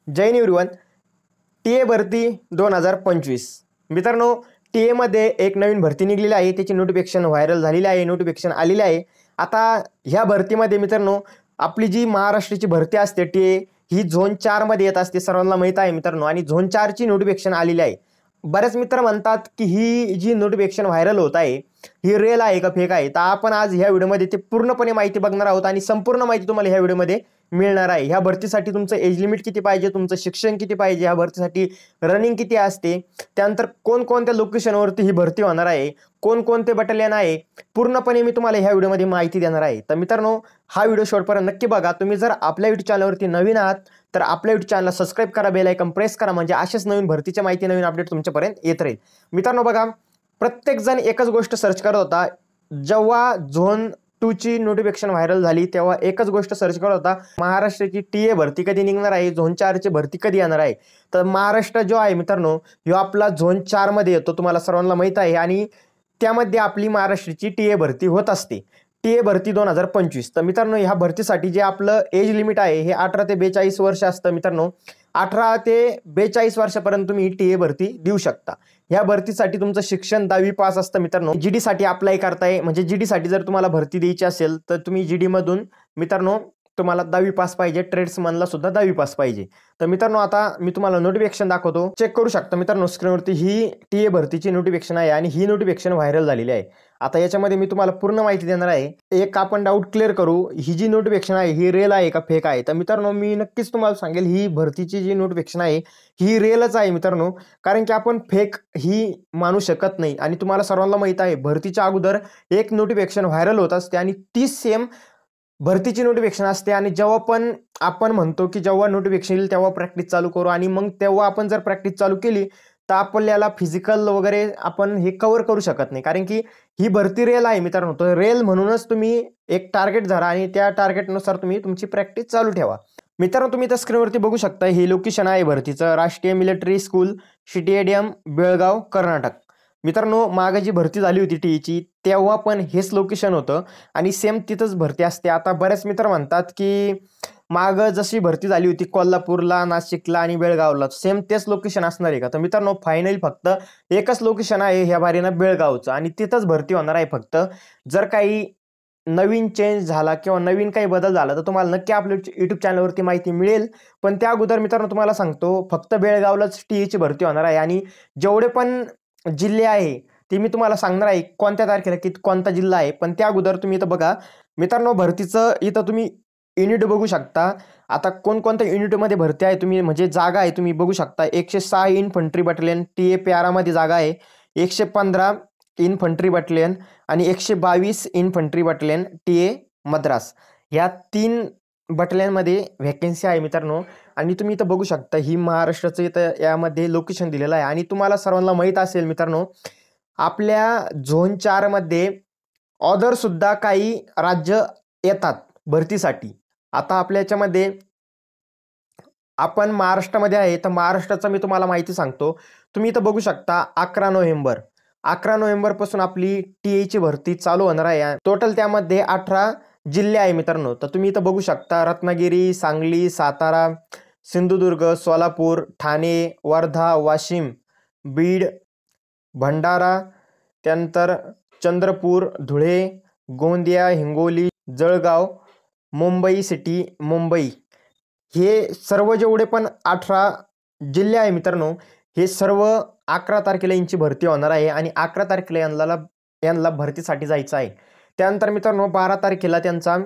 Jai Hind everyone. T A भरती 2025 मित्रांनो, T एमध्ये एक नवीन भरती निघलेली आहे, त्याची नोटिफिकेशन व्हायरल झालेली आहे, नोटिफिकेशन आलेली आहे। आता ह्या भरतीमध्ये मित्रांनो, आपली जी महाराष्ट्राची भरती असते टी ए ही झोन 4 मध्ये येत असते, सर्वांना माहित आहे मित्रांनो। आणि झोन 4 ची नोटिफिकेशन आलेली आहे। बरेच मित्र म्हणतात की ही जी नोटिफिकेशन व्हायरल होत आहे ही रिअल आहे का फेक आहे, तर आपण आज ह्या व्हिडिओमध्ये ते पूर्णपणे माहिती बघणार आहोत आणि संपूर्ण माहिती तुम्हाला ह्या व्हिडिओमध्ये मिळणार आहे। ह्या भरतीसाठी तुमचं एज लिमिट किती पाहिजे, तुमचं शिक्षण किती पाहिजे, ह्या भरतीसाठी रनिंग किती असते, त्यानंतर कोणकोणत्या लोकेशनवरती ही भरती होणार आहे, कोणकोणते बटालियन आहे, पूर्णपणे मी तुम्हाला ह्या व्हिडिओमध्ये माहिती देणार आहे। तर मित्रांनो, हा व्हिडिओ शेवटपर्यंत नक्की बघा। तुम्ही जर आपल्या युट्यूब चॅनलवरती नवीन आहात तर आपल्या युट्यूब चॅनलला सबस्क्राइब करा, बेल आयकॉन प्रेस करा, म्हणजे अशाच नवीन भरतीच्या माहिती, नवीन अपडेट तुमच्यापर्यंत येत राहील। मित्रांनो बघा, प्रत्येक जण एकच गोष्ट सर्च करत होता। जेव्हा झोन 2 ची नोटिफिकेशन व्हायरल झाली तेव्हा एकच गोष्ट सर्च करत होता, महाराष्ट्राची टी ए भरती कधी निघणार आहे, झोन 4 ची भरती कधी येणार आहे। तर महाराष्ट्र जो आहे मित्रांनो, ह्यो आपला झोन 4 मध्ये येतो, तुम्हाला सर्वांना माहित आहे। आणि त्यामध्ये आपली महाराष्ट्राची टी ए भरती होत असते, टी ए भरती 2025। तर मित्रांनो, ह्या भरतीसाठी जे आपलं एज लिमिट आहे हे 18 ते 42 वर्ष असतं मित्रांनो। 18 ते 42 वर्षापर्यंत तुम्ही टी ए भरती देऊ शकता। ह्या भरतीसाठी तुमचं शिक्षण 10वी पास असतं मित्रांनो। जीडी साठी अप्लाय करताय, म्हणजे जीडी साठी जर तुम्हाला भरती द्यायची असेल तर तुम्ही जीडी मधून मित्रांनो तुम्हाला 10वी पास पाहिजे, ट्रेड्समनला सुद्धा 10वी पास पाहिजे। तर मित्रांनो, आता मी तुम्हाला नोटिफिकेशन दाखवतो, चेक करू शकता मित्रांनो स्क्रीनवरती। ही टी ए भरतीची नोटिफिकेशन आहे आणि ही नोटिफिकेशन व्हायरल झालेली आहे। आता याच्यामध्ये मी तुम्हाला पूर्ण माहिती देणार आहे। एक आपण डाऊट क्लिअर करू, ही जी नोटिफिकेशन आहे ही रिअल आहे का फेक आहे। तर मित्रांनो, मी नक्कीच तुम्हाला सांगेल ही भरतीची जी नोटिफिकेशन आहे ही रिअलच आहे मित्रांनो, कारण की आपण फेक ही मानू शकत नाही। आणि तुम्हाला सर्वांना माहित आहे, भरतीच्या अगोदर एक नोटिफिकेशन व्हायरल होत असते आणि ती सेम भरतीची नोटिफिकेशन असते। आणि जेव्हा पण आपण म्हणतो की जेव्हा नोटिफिकेशन येईल तेव्हा प्रॅक्टिस चालू करू, आणि मग तेव्हा आपण जर प्रॅक्टिस चालू केली तर आपल्याला फिजिकल वगैरे आपण हे कव्हर करू शकत नाही, कारण की ही भरती रिअल आहे मित्रांनो। तर रिअल म्हणूनच तुम्ही एक टार्गेट धरा आणि त्या टार्गेटनुसार तुम्ही तुमची प्रॅक्टिस चालू ठेवा। मित्रांनो, तुम्ही त्या स्क्रीनवरती बघू शकता, हे लोकेशन आहे भरतीचं, राष्ट्रीय military school, stadium, Belgaum, Karnataka. मित्रांनो, मागे जी भरती झाली होती टीईची तेव्हा पण हेच लोकेशन होतं आणि सेम तिथंच भरती असते। आता बरेच मित्र म्हणतात की माग जशी भरती झाली होती कोल्हापूरला, नाशिकला आणि बेळगावला, सेम तेच लोकेशन असणार आहे का। तर मित्रांनो, फायनली फक्त एकच लोकेशन आहे ह्या बारीनं बेळगावचं, आणि तिथंच भरती होणार आहे फक्त। जर काही नवीन चेंज झाला किंवा नवीन काही बदल झाला तर तुम्हाला नक्की आपल्या युट्यूब चॅनलवरती माहिती मिळेल। पण त्या अगोदर मित्रांनो तुम्हाला सांगतो, फक्त बेळगावलाच टीईची भरती होणार आहे। आणि जेवढे पण जिल्हे आहे ते मी तुम्हाला सांगणार आहे कोणत्या तारखेला की कोणता जिल्हा आहे। पण त्या अगोदर तुम्ही इथं बघा मित्रांनो, भरतीचं इथं तुम्ही युनिट बघू शकता। आता कोणकोणत्या युनिटमध्ये भरती आहे तुम्ही, म्हणजे जागा आहे तुम्ही बघू शकता। 106 इन्फंट्री बटालियन टी ए प्यारामध्ये जागा आहे, 115 इन्फंट्री बटालियन आणि 122 infantry battalion T A Madras, ह्या 3 बटालियनमध्ये व्हॅकन्सी आहे मित्रांनो। आणि तुम्ही इथं बघू शकता, ही महाराष्ट्राचं इथं यामध्ये लोकेशन दिलेलं आहे। आणि तुम्हाला सर्वांना माहीत असेल मित्रांनो, आपल्या झोन 4 मध्ये ऑदर सुद्धा काही राज्य येतात भरतीसाठी। आता आपल्या याच्यामध्ये आपण महाराष्ट्रामध्ये आहे, तर महाराष्ट्राचं मी तुम्हाला माहिती सांगतो। तुम्ही इथं बघू शकता 11 नोव्हेंबर पासून आपली टीईची भरती चालू होणार आहे। टोटल त्यामध्ये 18 जिल्हे आहे मित्रांनो। तर तुम्ही इथं बघू शकता, रत्नागिरी, सांगली, सातारा, सिंधुदुर्ग, सोलापूर, ठाणे, वर्धा, वाशिम, बीड, भंडारा, त्यानंतर चंद्रपूर, धुळे, गोंदिया, हिंगोली, जळगाव, मुंबई सिटी, मुंबई, हे सर्व जेवढे पण 18 जिल्हे आहे मित्रांनो, हे सर्व 11 तारखेला यांची भरती होणार आहे। आणि 11 तारखेला यांना भरतीसाठी जायचं आहे। त्यानंतर मित्रांनो 12 तारखेला त्यांचा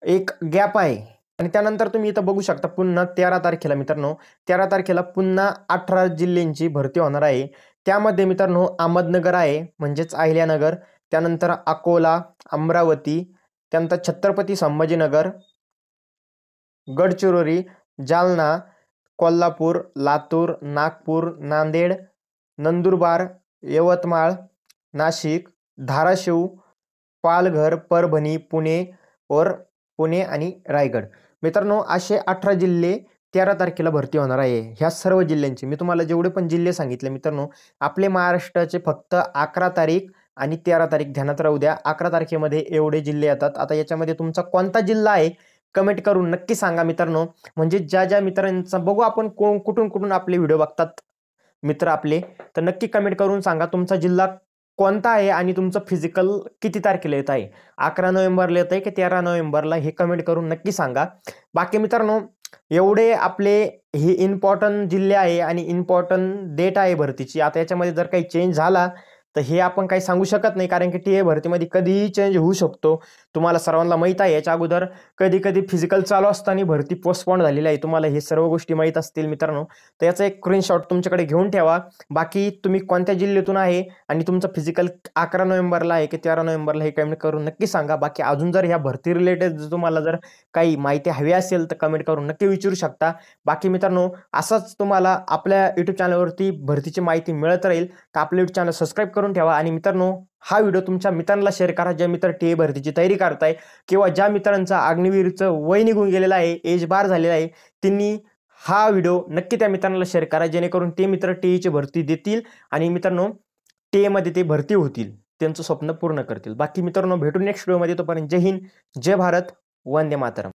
एक गॅप आहे। आणि त्यानंतर तुम्ही इथं बघू शकता, पुन्हा 13 तारखेला मित्रांनो, 13 तारखेला पुन्हा 18 जिल्ह्यांची भरती होणार आहे। त्यामध्ये मित्रांनो अहमदनगर आहे, म्हणजेच अहिल्यानगर, त्यानंतर अकोला, अमरावती, त्यानंतर छत्रपती संभाजीनगर, गडचिरोली, जालना, कोल्हापूर, लातूर, नागपूर, नांदेड, नंदुरबार, यवतमाळ, नाशिक, धाराशिव, पालघर, परभणी, पुणे आणि रायगड। मित्रांनो, असे 18 जिल्हे 13 तारखेला भरती होणार आहे। ह्या सर्व जिल्ह्यांची मी तुम्हाला जेवढे पण जिल्हे सांगितले मित्रांनो, आपले महाराष्ट्राचे फक्त 11 तारीख आणि 13 तारीख ध्यानात राहू द्या। 11 तारखेमध्ये एवढे जिल्हे येतात। आता याच्यामध्ये तुमचा कोणता जिल्हा आहे कमेंट करून नक्की सांगा मित्रांनो. म्हणजे ज्या मित्रांचा बघू आपण कुठून कुठून आपले व्हिडिओ बघतात मित्र आपले, तर नक्की कमेंट करून सांगा तुमचा जिल्हा कोणता आहे आणि तुमचं फिजिकल किती तारखेला येत आहे. 11 नोव्हेंबरला येत आहे की 13 नोव्हेंबरला, हे कमेंट करून नक्की सांगा. बाकी मित्रांनो, एवढे आपले हे इम्पॉर्टंट जिल्हे आहे आणि इम्पॉर्टंट डेट आहे भरतीची. आता याच्यामध्ये जर काही चेंज झाला तर हे आपण काही सांगू शकत नाही, कारण की टीए भरतीमध्ये कधीही चेंज होऊ शकतो. तुम्हाला सर्वांना माहीत आहे. याच्या अगोदर कधी कधी फिजिकल चालू असताना भरती पोस्टपोन झालेली आहे. तुम्हाला हे सर्व गोष्टी माहीत असतील मित्रांनो. तर याचा एक स्क्रीनशॉट तुमच्याकडे घेऊन ठेवा. बाकी तुम्ही कोणत्या जिल्ह्यातून आहे आणि तुमचं फिजिकल 11 नोव्हेंबरला आहे की 13 नोव्हेंबरला, हे कमेंट करून नक्की सांगा. बाकी अजून जर ह्या भरती रिलेटेड तुम्हाला जर काही माहिती हवी असेल तर कमेंट करून नक्की विचारू शकता. बाकी मित्रांनो, असंच तुम्हाला आपल्या यूट्यूब चॅनलवरती भरतीची माहिती मिळत राहील. तर आपलं यूट्यूब चॅनल सबस्क्राईब करून ठेवा. आणि मित्रांनो, हा व्हिडिओ तुमच्या मित्रांना शेअर करा, ज्या मित्र टीए भरतीची तयारी करताय किंवा ज्या मित्रांचा अग्निवीरचं वय निघून गेलेलं आहे, एज बार झालेला आहे, त्यांनी हा व्हिडिओ नक्की त्या मित्रांना शेअर करा, जेणेकरून ते मित्र टीईची भरती देतील आणि मित्रांनो टीएमध्ये ते भरती होतील, त्यांचं स्वप्न पूर्ण करतील. बाकी मित्रांनो, भेटू नेक्स्ट व्हिडिओमध्ये. तोपर्यंत जय हिंद, जय भारत, वंदे मातरम.